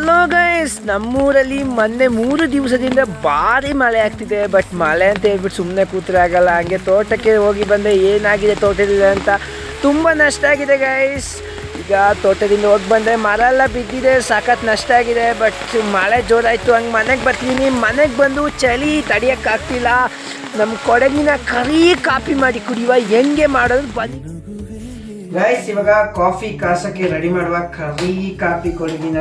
Hello guys, ನಮ್ಮೂರಲ್ಲಿ ಮೊನ್ನೆ 3 ದಿವಸದಿಂದ ಭಾರಿ ಮಳೆ ಆಗ್ತಿದೆ. ಬಟ್ ಮಳೆ ಅಂತ ಹೇಳ್ಬಿಟ್ಟು ಸುಮ್ಮನೆ ಕೂತ್ರೆ ಆಗಲ್ಲ. ಹಂಗೆ ತೋಟಕ್ಕೆ ಹೋಗಿ ಬಂದೆ, ಏನಾಗಿದೆ ತೋಟದಲ್ಲಿ ಅಂತ. ತುಂಬ ನಷ್ಟ ಆಗಿದೆ ಗೈಸ್. ಈಗ ತೋಟದಿಂದ ಹೋಗಿ ಬಂದರೆ ಮರ ಎಲ್ಲ ಬಿದ್ದಿದೆ, ಸಖತ್ ನಷ್ಟ ಆಗಿದೆ. ಬಟ್ ಮಳೆ ಜೋರಾಯಿತು, ಹಂಗೆ ಮನೆಗೆ ಬರ್ತೀನಿ. ಮನೆಗೆ ಬಂದು ಚಳಿ ತಡಿಯೋಕ್ಕಾಗ್ತಿಲ್ಲ. ನಮ್ಮ ಕೊಡಗಿನ ಕರಿ ಕಾಫಿ ಮಾಡಿ ಕುಡಿಯುವ ಹೆಂಗೆ ಮಾಡೋದು ಬನ್ನಿ ಗೈಸ್. ಇವಾಗ ಕಾಫಿ ಕಾಸಕ್ಕೆ ರೆಡಿ ಮಾಡುವ ಕರಿ ಕಾಫಿ ಕೊಡಗಿನ.